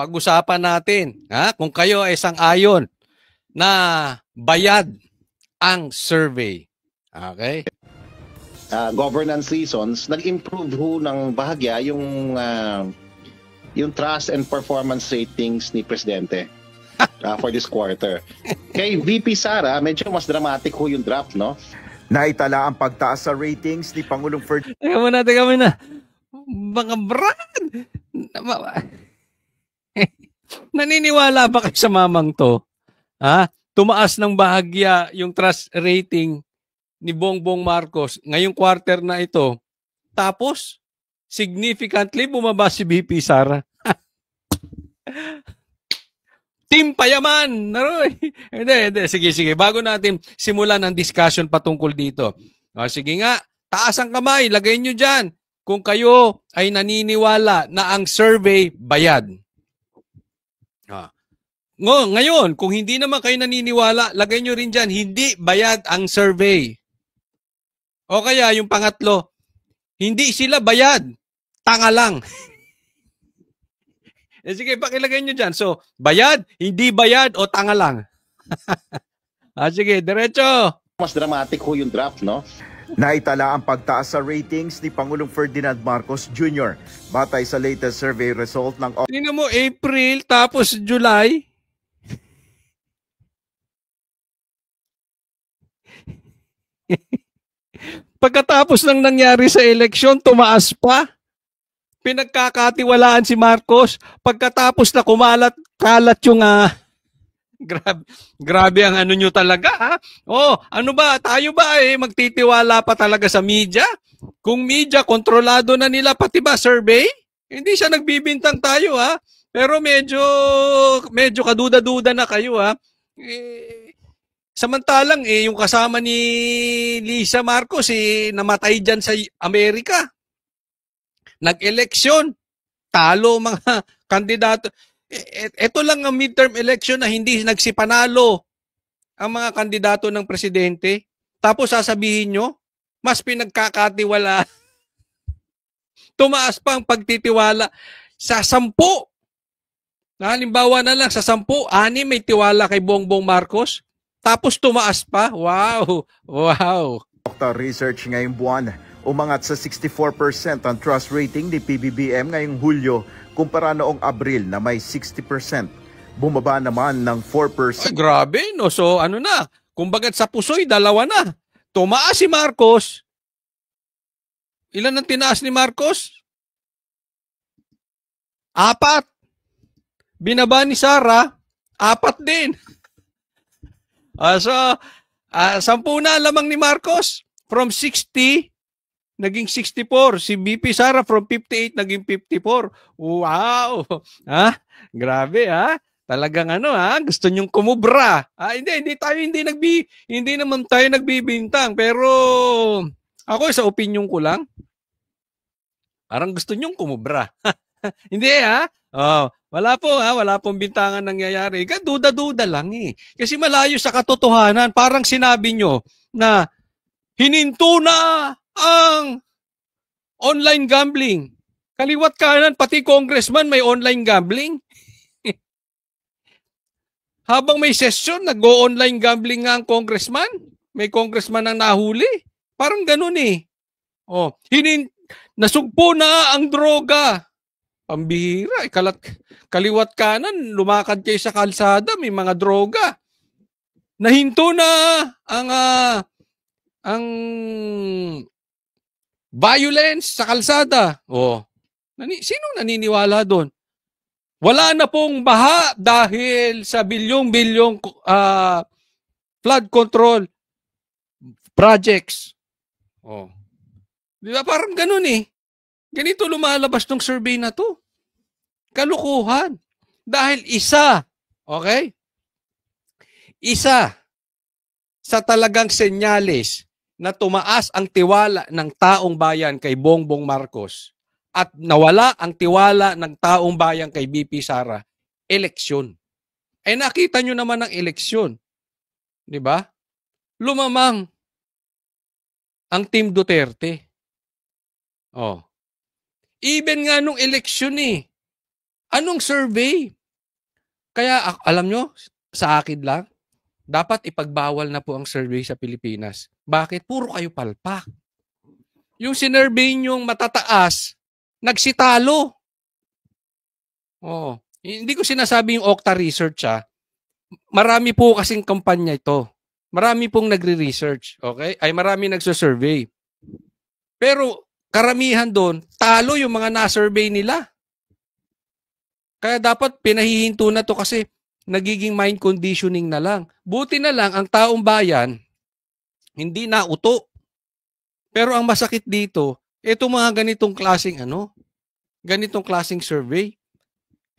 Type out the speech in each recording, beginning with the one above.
pag-usapan natin, kung kayo ay sang-ayon na bayad ang survey. Okay? Governance reasons, nag-improve ho ng bahagya yung trust and performance ratings ni Presidente for this quarter. Kay VP Sara, medyo mas dramatic ho yung drop, no? Naitala ang pagtaas sa ratings ni Pangulong Ferdinand. Teka muna. Mga brad! Naniniwala ba kayo sa mamang to? Tumaas ng bahagya yung trust rating ni Bongbong Marcos ngayong quarter na ito. Tapos, significantly bumaba si VP Sara. Team Payaman! Hindi. Sige. Bago natin simulan ang discussion patungkol dito. Sige nga, taas ang kamay, lagay nyo dyan. Kung kayo ay naniniwala na ang survey bayad. Ngayon, kung hindi naman kayo naniniwala, lagay nyo rin dyan, hindi bayad ang survey. O kaya yung pangatlo, hindi sila bayad, tanga lang. Sige, pakilagay nyo dyan. So, bayad, hindi bayad, o tanga lang. Sige, diretso. Mas dramatic ho yung drop, no? Naitala ang pagtaas sa ratings ni Pangulong Ferdinand Marcos Jr. batay sa latest survey result ng... Tingnan mo, April, tapos July. Pagkatapos ng nangyari sa eleksyon, tumaas pa. Pinagkakatiwalaan si Marcos. Pagkatapos na kalat yung... Grabe ang ano nyo talaga, ano ba? Tayo ba magtitiwala pa talaga sa media? Kung media, kontrolado na nila, pati ba survey? Hindi siya nagbibintang tayo, Pero medyo kaduda-duda na kayo, Samantalang, yung kasama ni Lisa Marcos, namatay dyan sa Amerika. Nag-eleksyon. Talo mga kandidato. Ito lang ang midterm election na hindi nagsipanalo ang mga kandidato ng presidente. Tapos sasabihin nyo, mas pinagkakatiwala. Tumaas pa ang pagtitiwala sa 10. Halimbawa na lang sa 10, 6 may tiwala kay Bongbong Marcos. Tapos tumaas pa. Wow. Okta Research ngayong buwan, umangat sa 64% ang trust rating ni PBBM ngayong Hulyo kumpara noong Abril na may 60%. Bumaba naman ng 4%. Ay, grabe, no? So ano na, kumbaga sa puso'y 2 na. Tumaas si Marcos. Ilan ang tinaas ni Marcos? 4. Binaba ni Sara, 4 din. So, 10 na lamang ni Marcos. From 60, naging 64. Si BP Sara from 58, naging 54. Wow! Grabe, Talagang gusto nyong kumubra. Hindi naman tayo nagbibintang. Pero, ako sa opinion ko lang, parang gusto nyong kumubra. Hindi, wala pong bintangan nangyayari. Duda-duda lang Kasi malayo sa katotohanan. Parang sinabi nyo na hininto na ang online gambling. Kaliwat kanan, pati congressman may online gambling. Habang may session, nag-o-online gambling nga ang congressman. May congressman ang nahuli. Parang ganun nasugpo na ang droga. Pambihira. Kaliwat kanan, lumakad kayo sa kalsada, may mga droga. Nahinto na ang violence sa kalsada. Sinong naniniwala doon? Wala na pong baha dahil sa bilyong-bilyong flood control projects. Di ba? Parang ganun Ganito lumalabas ng survey na to. Kalukuhan. Dahil isa sa talagang senyales na tumaas ang tiwala ng taong bayan kay Bongbong Marcos at nawala ang tiwala ng taong bayan kay BP Sara, eleksyon. Nakita nyo naman ang eleksyon. Di ba? Lumamang ang Team Duterte. Even nga nung eleksyon Anong survey? Kaya alam nyo, sa akin lang, dapat ipagbawal na po ang survey sa Pilipinas. Bakit? Puro kayo palpak. Yung sinurvey nyong matataas, nagsitalo. Oh, hindi ko sinasabi yung Okta Research Marami po kasing kampanya ito. Marami pong nagre-research, okay? Ay marami nagso-survey. Pero karamihan doon, talo yung mga na-survey nila. Kaya dapat pinahihinto na to kasi nagiging mind conditioning na lang. Buti na lang ang taong bayan, hindi na uto. Pero ang masakit dito, itong mga ganitong klaseng survey.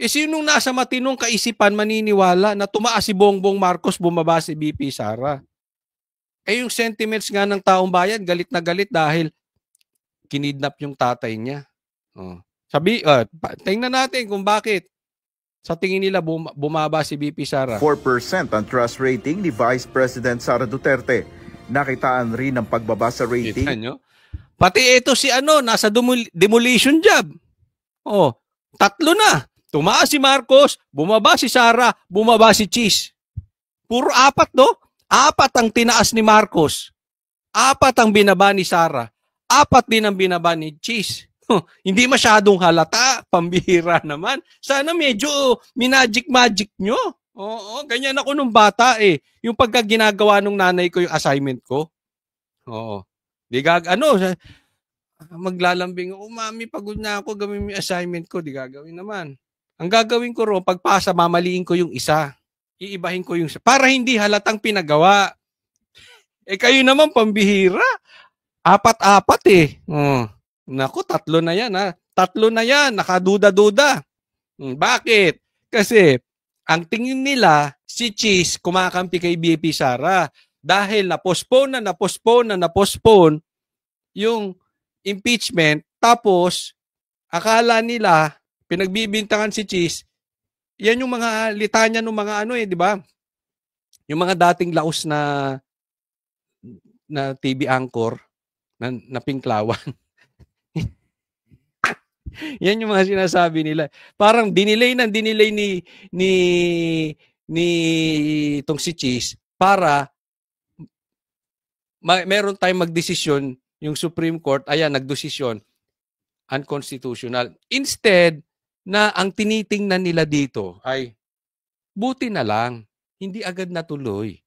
Sinong nasa matinong kaisipan maniniwala na tumaas si Bongbong Marcos, bumaba si VP Sara? Yung sentiments nga ng taong bayan, galit na galit dahil kinidnap yung tatay niya. Tingnan natin kung bakit. Sa tingin nila bumaba si VP Sara. 4% ang trust rating ni Vice President Sara Duterte. Nakitaan rin ang pagbaba sa rating. Kita nyo? Pati ito si nasa demolition job. 3 na. Tumaas si Marcos, bumaba si Sara, bumaba si Cheese. Puro 4, no? 4 ang tinaas ni Marcos. 4 ang binaba ni Sara. 4 din ang binaba ni Cheese. Hindi masyadong halata, pambihira naman. Sana medyo minagic-magic nyo. Oo, ganyan ako nung bata Yung pagka ginagawa nung nanay ko yung assignment ko. Oo. Maglalambing, mami, pagod na ako, gawin mo yung assignment ko. Di gagawin naman. Ang gagawin ko ro, pagpasa, mamaliin ko yung isa. Iibahin ko yung isa. Para hindi halatang pinagawa. Kayo naman, pambihira. 4 Naku, 3 na yan 3 na yan, nakaduda-duda. Bakit? Kasi, ang tingin nila, si Cheese kumakampi kay BP Sara. Dahil na-postpone yung impeachment, tapos, akala nila, pinagbibintangan si Cheese, yan yung mga litanya ng mga di ba? Yung mga dating laos na TV anchor na pinklawan. Yan yung mga sinasabi nila. Parang dinelay ni itong si Cheese para meron tayong magdesisyon yung Supreme Court, nagdesisyon unconstitutional. Instead, na ang tinitingnan nila dito ay buti na lang, hindi agad natuloy.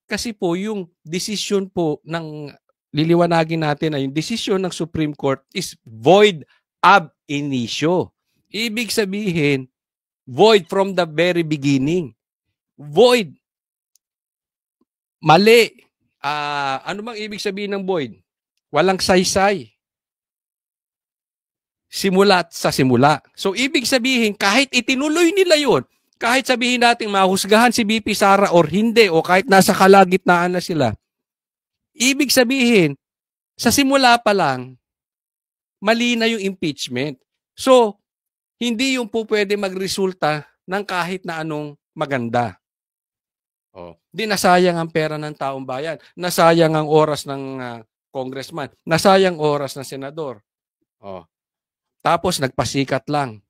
Kasi po yung desisyon po ng liliwanagin natin ay yung desisyon ng Supreme Court is void ab initio. Ibig sabihin, void from the very beginning. Void. Mali. Ano bang ibig sabihin ng void? Walang saysay. Simula sa simula. So, ibig sabihin, kahit itinuloy nila yon, kahit sabihin natin mahusgahan si BP Sara or hindi, o kahit nasa kalagitnaan na sila, ibig sabihin, sa simula pa lang, mali na yung impeachment. So, hindi yung po pwede magresulta ng kahit na anong maganda. Di nasayang ang pera ng taong bayan, nasayang ang oras ng congressman, nasayang oras ng senador. Tapos nagpasikat lang.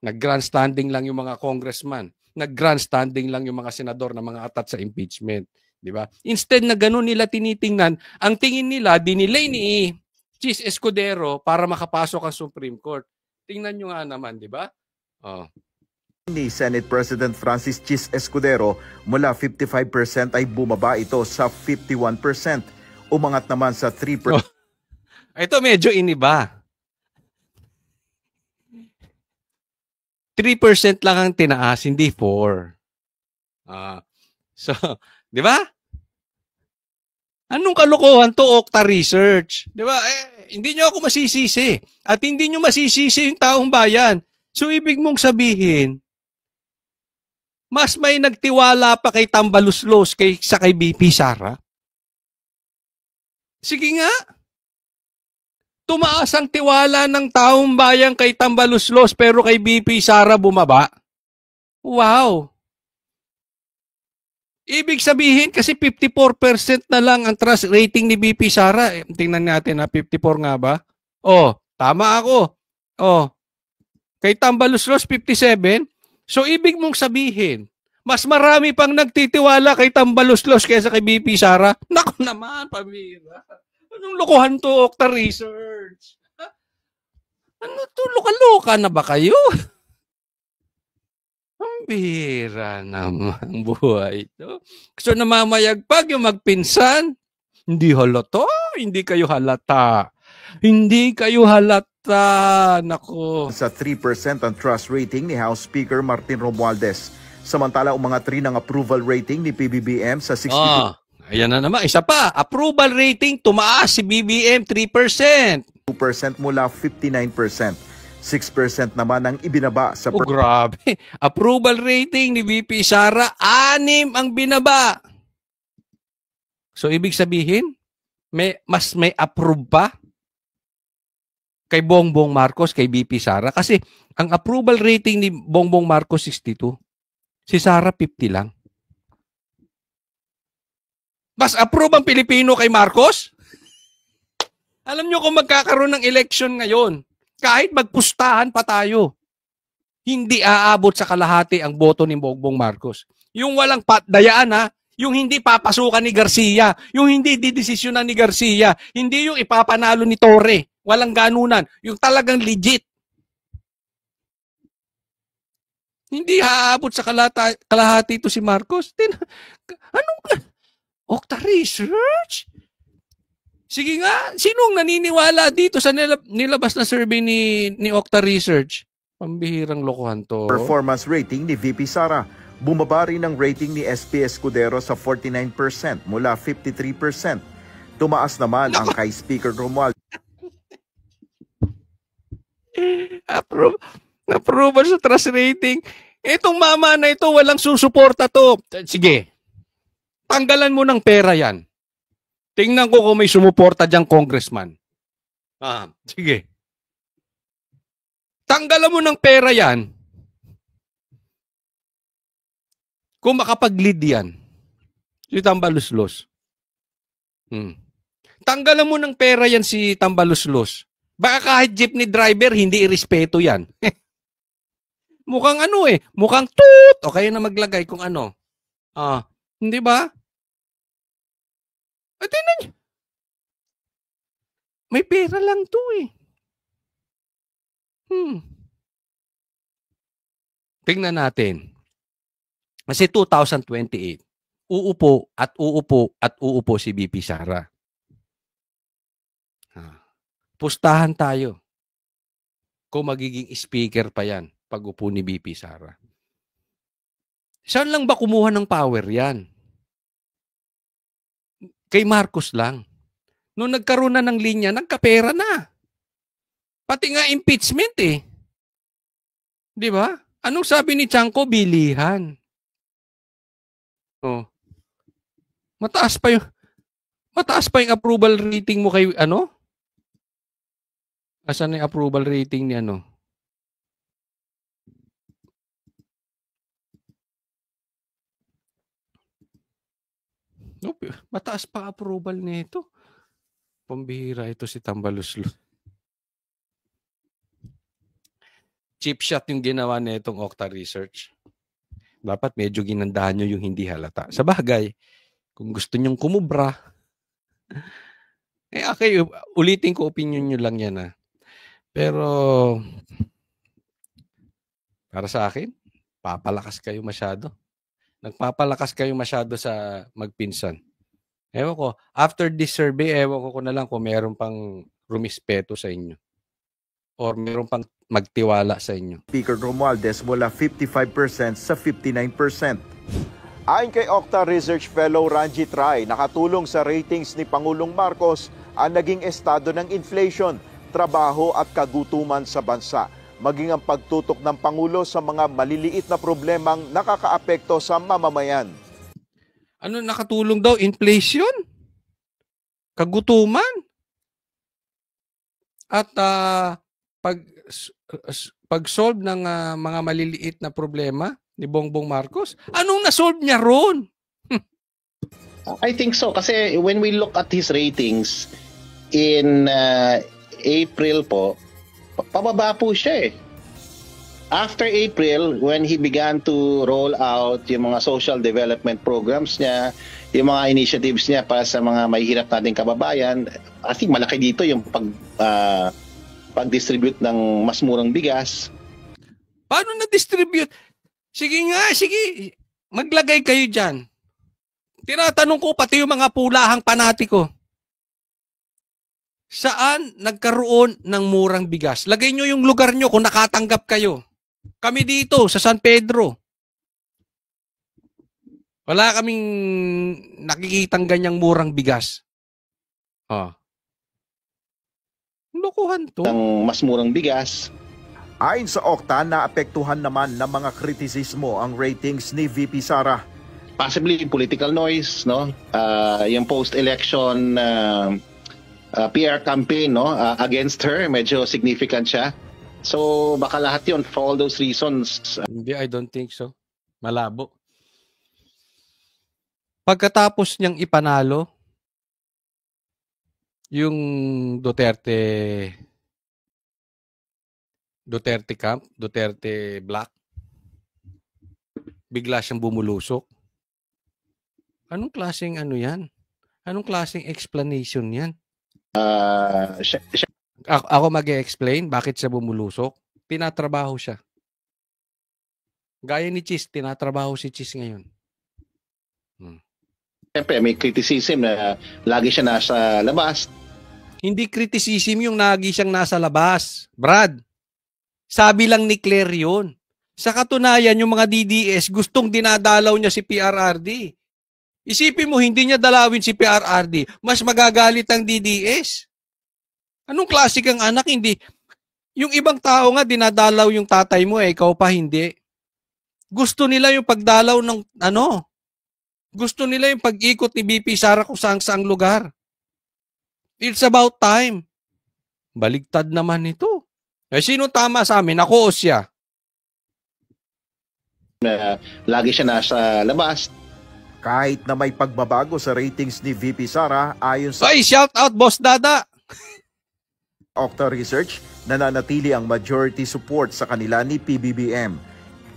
Nag-grandstanding lang yung mga congressman. Nag-grandstanding lang yung mga senador na mga atat sa impeachment. Di ba? Instead na ganun nila tinitingnan, ang tingin nila, dinilay ni Cheese Escudero para makapasok ang Supreme Court. Tingnan nyo nga naman, di ba? Ni Senate President Francis Cheese Escudero, mula 55% ay bumaba ito sa 51%. Umangat naman sa 3%. Ito medyo iniba. 3% lang ang tinaas, hindi 4. So, di ba? Anong kalokohan to, Okta Research? Di ba? Hindi nyo ako masisisi. At hindi nyo masisisi yung taong bayan. So, ibig mong sabihin, mas may nagtiwala pa kay Tambaluslos kaysa kay BP Sara? Sige nga. Tumaas ang tiwala ng taong bayan kay Tambaluslos pero kay BP Sara bumaba. Wow! Ibig sabihin kasi 54% na lang ang trust rating ni BP Sara. Tingnan natin 54 nga ba? Tama ako. Kay Tambaluslos, 57. So, ibig mong sabihin, mas marami pang nagtitiwala kay Tambaluslos kaysa kay BP Sara. Naku naman, pamira. Anong lokohan to, Okta Research? Ano to, loka-loka na ba kayo? Ang bira naman buhay ito. So, namamayagpag yung magpinsan. Hindi halata. Hindi kayo halata. Hindi kayo halata. Nako. Sa 3% ang trust rating ni House Speaker Martin Romualdez. Samantala, ang mga 3 ng approval rating ni PBBM sa 62%. Ayan na naman. Isa pa. Approval rating, tumaas si BBM 3%. 2% mula 59%. 6% naman ang ibinaba sa... Grabe. Approval rating ni VP Sara, 6 ang binaba. So, ibig sabihin, may approve pa kay Bongbong Marcos, kay VP Sara. Kasi, ang approval rating ni Bongbong Marcos, 62. Si Sara, 50 lang. Mas approve ang Pilipino kay Marcos? Alam nyo kung magkakaroon ng election ngayon, kahit magpustahan pa tayo, hindi aabot sa kalahati ang boto ni Bongbong Marcos. Yung walang patdayaan ha, yung hindi papasukan ni Garcia, yung hindi didesisyonan ni Garcia, hindi yung ipapanalo ni Torre, walang ganunan, yung talagang legit. Hindi aabot sa kalahati ito si Marcos. Anong Okta Research? Sige nga, sinong naniniwala dito sa nilabas na survey ni Okta Research? Pambihirang lokohan to. Performance rating ni VP Sara. Bumaba rin ang rating ni SP Escudero sa 49% mula 53%. Tumaas naman ang kay Speaker Romualdez. Approval sa trust rating. Itong mama na ito, walang susuporta to. Sige, tanggalan mo ng pera yan. Tingnan ko kung may sumuporta diyang congressman. Sige. Tanggalan mo ng pera yan. Kung makapag-lead yan. Si Tambaluslos. Tanggalan mo ng pera yan si Tambaluslos. Baka kahit jeepney driver, hindi irespeto yan. Mukhang mukhang toot. O kayo na maglagay kung ano. Hindi ba? Tingnan nyo. May pera lang to eh. Tingnan natin. Kasi 2028, uupo si BP Sara. Pustahan tayo kung magiging speaker pa yan pag upo ni BP Sara. Saan lang ba kumuha ng power yan? Kay Marcos lang. Nung nagkaroon na ng linya, nagkapera na. Pati nga impeachment eh. Di ba? Anong sabi ni Chanco? Bilihan. Mataas pa yung approval rating mo kay ano? Asan yung approval rating ni ano? Mataas pa approval nito. Pambihira ito si Tambaluslos. Cheap shot yung ginawa nitong Okta Research. Dapat medyo ginandahan nyo yung hindi halata. Sa bagay, kung gusto nyong kumubra, okay, ulitin ko opinion nyo lang yan. Pero, para sa akin, papalakas kayo masyado. Nagpapalakas kayo masyado sa magpinsan. Ewan ko, after this survey, ewan ko na lang kung meron pang rumispeto sa inyo. Or meron pang magtiwala sa inyo. Speaker Romualdez mula 55% sa 59%. Ayon kay Okta Research Fellow Ranjit Rai, nakatulong sa ratings ni Pangulong Marcos ang naging estado ng inflation, trabaho at kagutuman sa bansa, maging ang pagtutok ng Pangulo sa mga maliliit na problemang nakakaapekto sa mamamayan. Ano nakatulong daw? Inflation? Kagutuman? At pag-solve ng mga maliliit na problema ni Bongbong Marcos? Anong nasolve niya ron? I think so. Kasi when we look at his ratings in April po, pababa po siya eh. After April, when he began to roll out yung mga social development programs niya, yung mga initiatives niya para sa mga mahihirap nating kababayan, I think malaki dito yung pag-distribute ng mas murang bigas. Paano na-distribute? Sige nga, sige. Maglagay kayo dyan. Tinatanong ko pati yung mga pulahang panatiko. Saan nagkaroon ng murang bigas? Lagay nyo yung lugar nyo kung nakatanggap kayo. Kami dito sa San Pedro. Wala kaming nakikitang ganyang murang bigas. Lokohan to. Ng mas murang bigas. Ayon sa Okta, naapektuhan naman ng mga kritisismo ang ratings ni VP Sara. Possibly political noise, no? Yung post-election PR campaign, no? Against her, medyo significant siya. So baka lahat yun, for all those reasons. Hindi, I don't think so. Malabo. Pagkatapos niyang ipanalo, yung Duterte camp, Duterte black, bigla siyang bumulusok. Anong klaseng ano yan? Anong klaseng explanation yan? Ako mag-e-explain bakit siya bumulusok. Tinatrabaho siya. Gaya ni Chis, tinatrabaho si Chis ngayon. Siyempre, may criticism na lagi siya nasa labas. Hindi criticism yung lagi siyang nasa labas. Brad, sabi lang ni Claire yun. Sa katunayan, yung mga DDS, gustong dinadalaw niya si PRRD. Isipin mo, hindi niya dalawin si PRRD. Mas magagalit ang DDS. Anong klase kang anak? Hindi. Yung ibang tao nga, dinadalaw yung tatay mo, ikaw pa hindi. Gusto nila yung pagdalaw ng gusto nila yung pag-ikot ni VP Sara kung saang lugar. It's about time. Baligtad naman ito. Sino tama sa amin? Ako o siya? Lagi siya nasa labas. Kahit na may pagbabago sa ratings ni VP Sara, ayon sa shout out, Boss Dada! Okta Research, nananatili ang majority support sa kanila ni PBBM.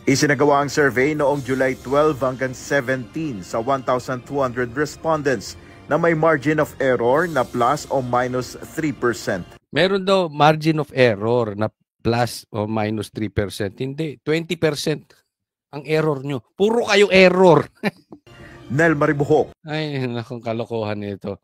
Isinagawa ang survey noong July 12 hanggang 17 sa 1,200 respondents na may margin of error na plus o minus 3%. Meron daw margin of error na plus o minus 3%. Hindi, 20% ang error nyo. Puro kayo error. Nel Maribuhok. Ay, nakong kalokohan nito.